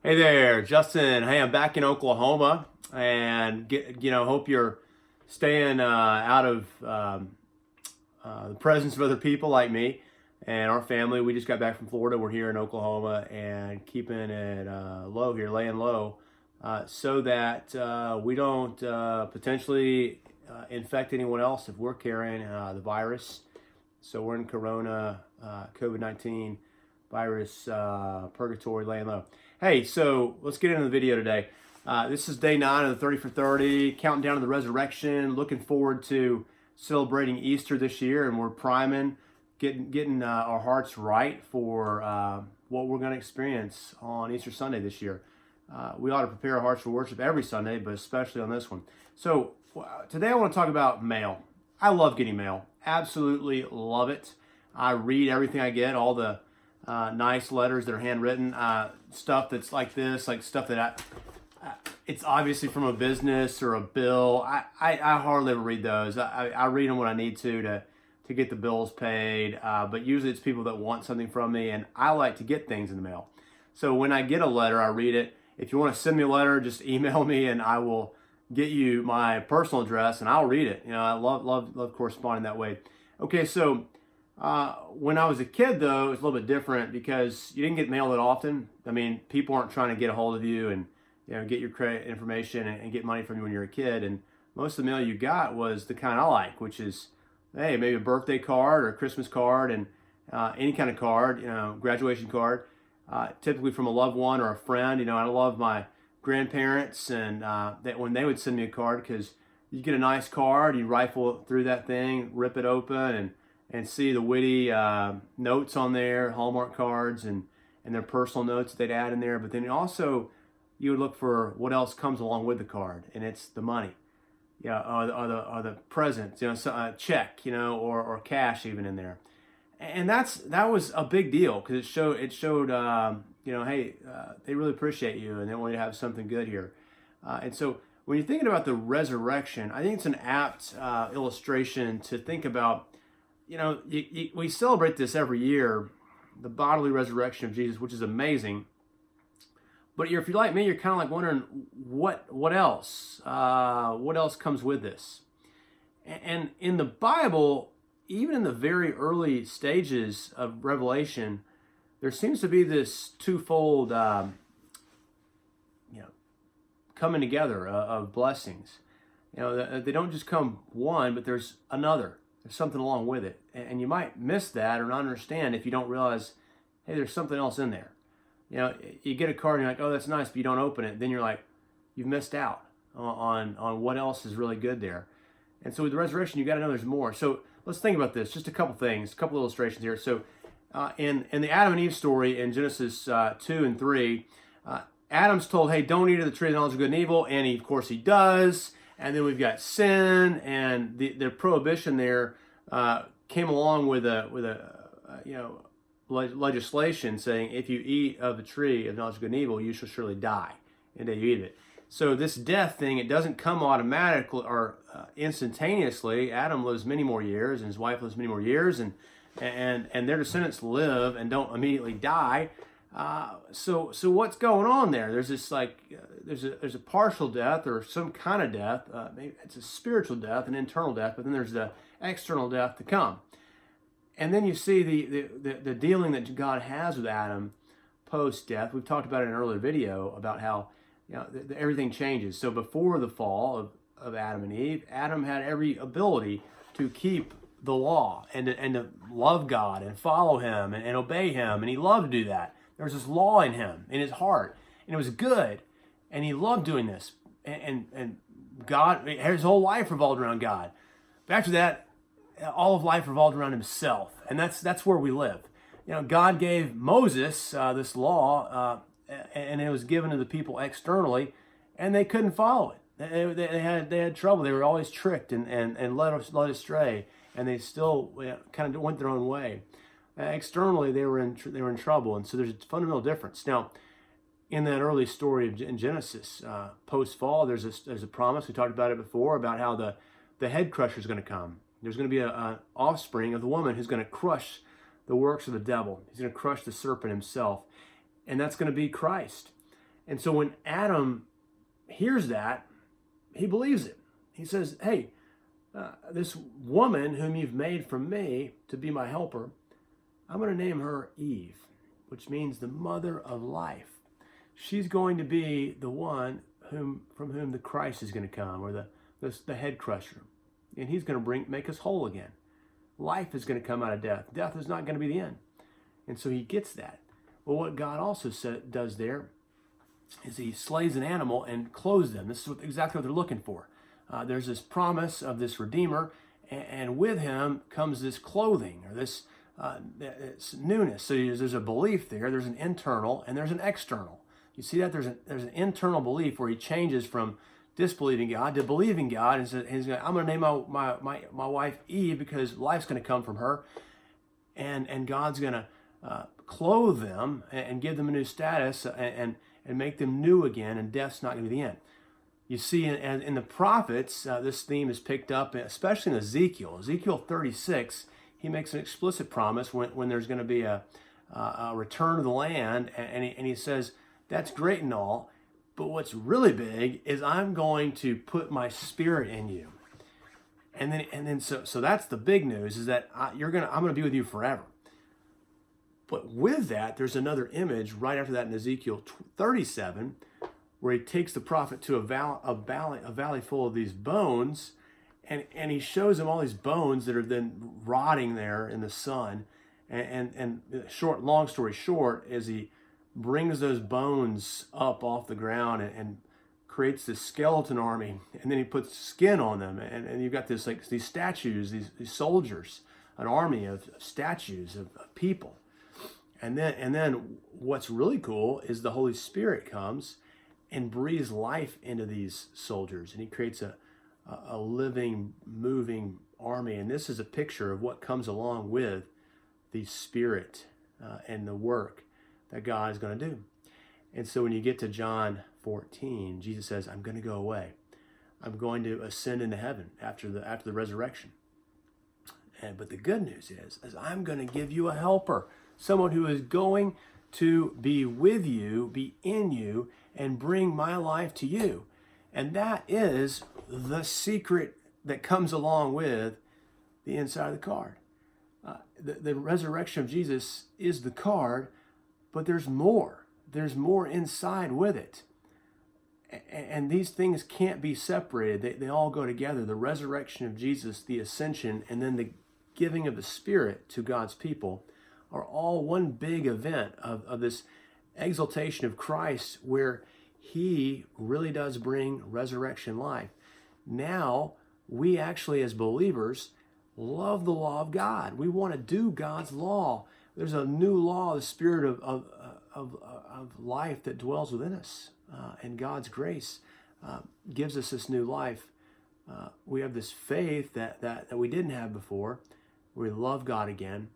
Hey there, Justin. Hey, I'm back in Oklahoma, and hope you're staying out of the presence of other people like me and our family. We just got back from Florida. We're here in Oklahoma and keeping it low here, laying low, so that we don't potentially infect anyone else if we're carrying the virus. So we're in Corona, COVID-19 virus purgatory, laying low. Hey, so let's get into the video today. This is day 9 of the 30 for 30, counting down to the resurrection. Looking forward to celebrating Easter this year, and we're priming, getting our hearts right for what we're going to experience on Easter Sunday this year. We ought to prepare our hearts for worship every Sunday, but especially on this one. So today I want to talk about mail. I love getting mail. Absolutely love it. I read everything I get, all the nice letters that are handwritten, stuff that's like this, like stuff that it's obviously from a business or a bill. I hardly ever read those. I read them when I need to get the bills paid, but usually it's people that want something from me, and I like to get things in the mail. So when I get a letter, I read it. If you want to send me a letter, just email me, and I will get you my personal address, and I'll read it. I love corresponding that way. Okay, so when I was a kid, though, it was a little bit different because you didn't get mail that often. I mean, people aren't trying to get a hold of you and get your credit information and get money from you when you're a kid. And most of the mail you got was the kind I like, which is, hey, maybe a birthday card or a Christmas card and any kind of card, graduation card, typically from a loved one or a friend. I love my grandparents and that when they would send me a card, because you get a nice card, you rifle through that thing, rip it open, and see the witty notes on there, Hallmark cards, and their personal notes they'd add in there. But then also, you would look for what else comes along with the card, and it's the money, or the presents, a check, or cash even in there. And that was a big deal because it showed hey, they really appreciate you and they want you to have something good here. And so when you're thinking about the resurrection, I think it's an apt illustration to think about. We celebrate this every year, the bodily resurrection of Jesus, which is amazing. But if you're like me, you're kind of like wondering what else? What else comes with this? And in the Bible, even in the very early stages of Revelation, there seems to be this twofold, coming together of blessings. They don't just come one, but there's another. There's something along with it. And you might miss that or not understand if you don't realize, hey, there's something else in there. You get a card and you're like, oh, that's nice, but you don't open it. Then you're like, you've missed out on what else is really good there. And so with the resurrection, you got to know there's more. So let's think about this. Just a couple things, a couple illustrations here. So in the Adam and Eve story in Genesis 2 and 3, Adam's told, hey, don't eat of the tree of the knowledge of good and evil. And of course he does. And then we've got sin, and the prohibition there came along with legislation saying if you eat of the tree of knowledge of good and evil, you shall surely die in the day you eat of it. So this death thing, it doesn't come automatically or instantaneously. Adam lives many more years, and his wife lives many more years, and their descendants live and don't immediately die. So what's going on there? There's this there's a partial death or some kind of death. Maybe it's a spiritual death, an internal death, but then there's the external death to come. And then you see the dealing that God has with Adam post death. We've talked about it in an earlier video about how everything changes. So before the fall of Adam and Eve, Adam had every ability to keep the law and to love God and follow Him and obey Him, and he loved to do that. There was this law in him, in his heart, and it was good, and he loved doing this. And God, his whole life revolved around God. But after that, all of life revolved around himself, and that's where we live. God gave Moses this law, and it was given to the people externally, and they couldn't follow it. They had trouble. They were always tricked and led astray, and they still kind of went their own way. Externally, they were in trouble, and so there's a fundamental difference. Now, in that early story in Genesis, post fall, there's a promise. We talked about it before about how the head crusher is going to come. There's going to be an offspring of the woman who's going to crush the works of the devil. He's going to crush the serpent himself, and that's going to be Christ. And so when Adam hears that, he believes it. He says, hey, this woman whom you've made from me to be my helper, I'm going to name her Eve, which means the mother of life. She's going to be the one from whom the Christ is going to come, or the head crusher. And he's going to make us whole again. Life is going to come out of death. Death is not going to be the end. And so he gets that. Well, what God also does there is he slays an animal and clothes them. This is exactly what they're looking for. There's this promise of this Redeemer, and with him comes this clothing, or this newness. So there's a belief there. There's an internal and there's an external. You see that? There's an internal belief where he changes from disbelieving God to believing God, and says, I'm going to name my wife Eve because life's going to come from her, and God's going to clothe them and give them a new status and make them new again, and death's not going to be the end. You see, in the prophets, this theme is picked up, especially in Ezekiel. Ezekiel 36, he makes an explicit promise when there's going to be a return of the land, and he says, that's great and all, but what's really big is I'm going to put my spirit in you. And then so that's the big news, is that I'm going to be with you forever. But with that, there's another image right after that in Ezekiel 37, where he takes the prophet to a valley full of these bones, and he shows him all these bones that are then rotting there in the sun. And long story short, as he brings those bones up off the ground and creates this skeleton army, and then he puts skin on them, and you've got this these statues, these soldiers, an army of statues of people. And then what's really cool is the Holy Spirit comes and breathes life into these soldiers, and he creates a living, moving army. And this is a picture of what comes along with the Spirit and the work that God is going to do. And so when you get to John 14, Jesus says, I'm going to go away. I'm going to ascend into heaven after the resurrection. But the good news is I'm going to give you a helper, someone who is going to be with you, be in you, and bring my life to you. And that is the secret that comes along with the inside of the card. The resurrection of Jesus is the card, but there's more. There's more inside with it. And these things can't be separated. They all go together. The resurrection of Jesus, the ascension, and then the giving of the Spirit to God's people are all one big event of this exaltation of Christ, where he really does bring resurrection life. Now, we actually as believers love the law of God. We want to do God's law. There's a new law, the Spirit of life that dwells within us. And God's grace gives us this new life. We have this faith that we didn't have before. We love God again.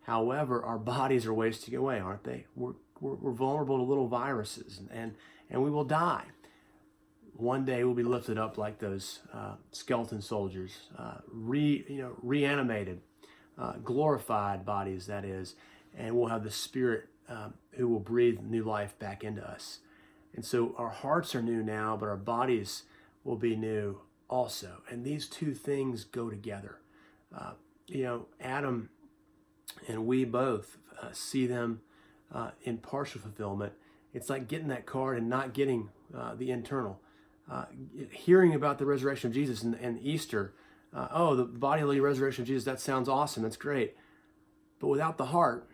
However, our bodies are wasting away, aren't they? We're vulnerable to little viruses, and we will die. One day we'll be lifted up like those skeleton soldiers, reanimated, glorified bodies, that is, and we'll have the Spirit who will breathe new life back into us. And so our hearts are new now, but our bodies will be new also. And these two things go together. Adam and we both see them in partial fulfillment. It's like getting that card and not getting the internal. Hearing about the resurrection of Jesus and Easter, the bodily resurrection of Jesus, that sounds awesome, that's great. But without the heart,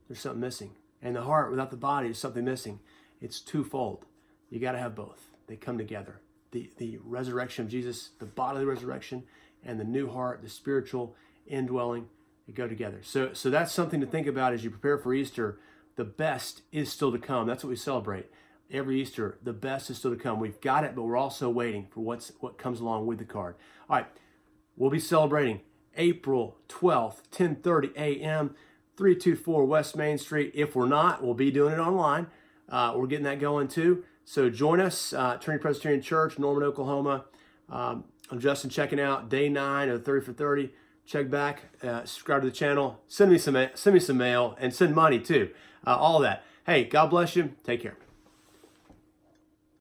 there's something missing. And the heart without the body is something missing. It's twofold. You got to have both. They come together. The resurrection of Jesus, the bodily resurrection, and the new heart, the spiritual indwelling, they go together. So that's something to think about as you prepare for Easter. The best is still to come. That's what we celebrate. Every Easter, the best is still to come. We've got it, but we're also waiting for what comes along with the card. All right, we'll be celebrating April 12th, 10:30 a.m., 324 West Main Street. If we're not, we'll be doing it online. We're getting that going too. So join us, Trinity Presbyterian Church, Norman, Oklahoma. I'm Justin, checking out day 9 of 30 for 30. Check back, subscribe to the channel, send me some mail, and send money too. All of that. Hey, God bless you. Take care.